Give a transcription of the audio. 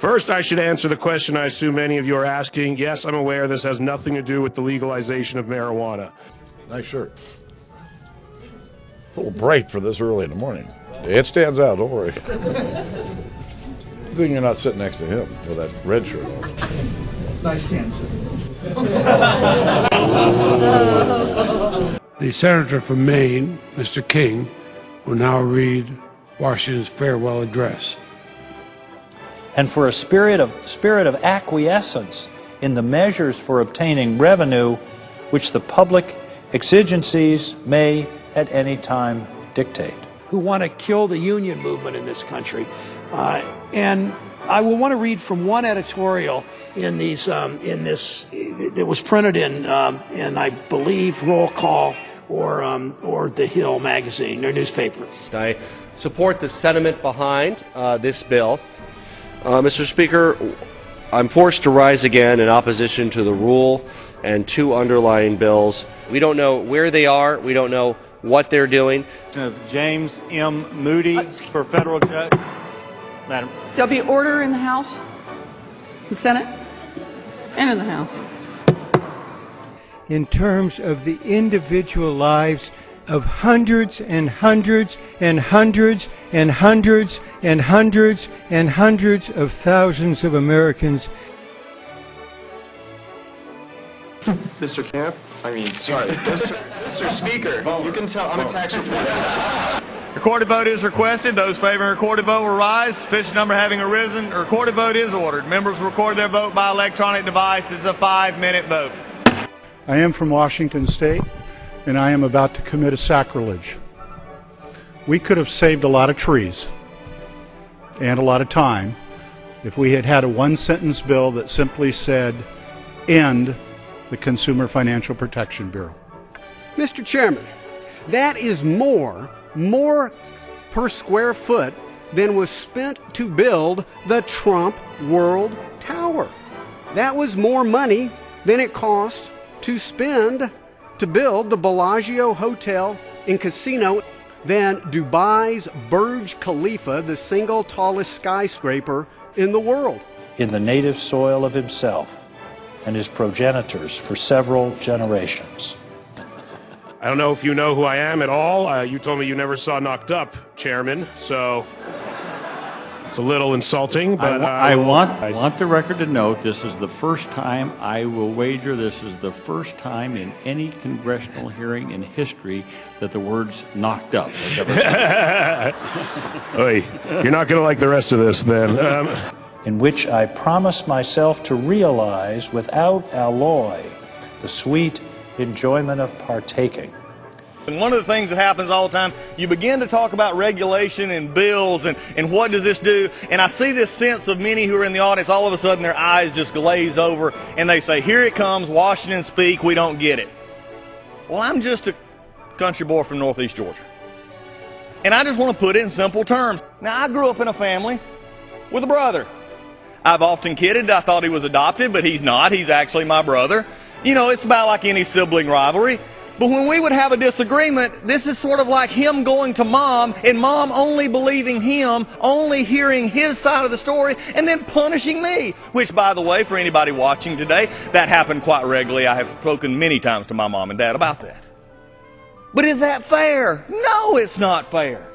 First, I should answer the question I assume many of you are asking. Yes, I'm aware this has nothing to do with the legalization of marijuana. Nice shirt. It's a little bright for this early in the morning. It stands out, don't worry. Good thing you're not sitting next to him with that red shirt on. Nice cancer. The senator from Maine, Mr. King, will now read Washington's farewell address. And for a spirit of acquiescence in the measures for obtaining revenue which the public exigencies may at any time dictate. Who want to kill the union movement in this country. And I will want to read from one editorial in this that was printed in I believe Roll Call or The Hill magazine, their newspaper. I support the sentiment behind this bill. Mr. Speaker, I'm forced to rise again in opposition to the rule and two underlying bills. We don't know where they are. We don't know what they're doing. James M. Moody for federal judge. Madam. There'll be order in the House, the Senate, and in the House. In terms of the individual lives of hundreds and hundreds and hundreds and hundreds and hundreds and hundreds of thousands of Americans. Mr. Camp? Mr. Speaker, you can tell I'm a tax reporter. Recorded vote is requested. Those favoring recorded vote will rise. Official number having arisen. Recorded vote is ordered. Members record their vote by electronic device. This is a 5-minute vote. I am from Washington State, and I am about to commit a sacrilege. We could have saved a lot of trees and a lot of time if we had had a one-sentence bill that simply said, end the Consumer Financial Protection Bureau. Mr. Chairman, that is more per square foot than was spent to build the Trump World Tower. That was more money than it cost to spend to build the Bellagio Hotel and Casino, than Dubai's Burj Khalifa, the single tallest skyscraper in the world. In the native soil of himself and his progenitors for several generations. I don't know if you know who I am at all. You told me you never saw Knocked Up, Chairman, so it's a little insulting. But I want the record to note this is the first time, I will wager this is the first time in any congressional hearing in history that the words knocked up. Oy, you're not going to like the rest of this then. In which I promise myself to realize without alloy the sweet enjoyment of partaking. And one of the things that happens all the time, you begin to talk about regulation and bills and what does this do, and I see this sense of many who are in the audience, all of a sudden their eyes just glaze over and they say, here it comes, Washington speak, we don't get it. Well, I'm just a country boy from Northeast Georgia. And I just want to put it in simple terms. Now, I grew up in a family with a brother. I've often kidded, I thought he was adopted, but he's not, he's actually my brother. You know, it's about like any sibling rivalry. But when we would have a disagreement, this is sort of like him going to mom and mom only believing him, only hearing his side of the story, and then punishing me. Which, by the way, for anybody watching today, that happened quite regularly. I have spoken many times to my mom and dad about that. But is that fair? No, it's not fair.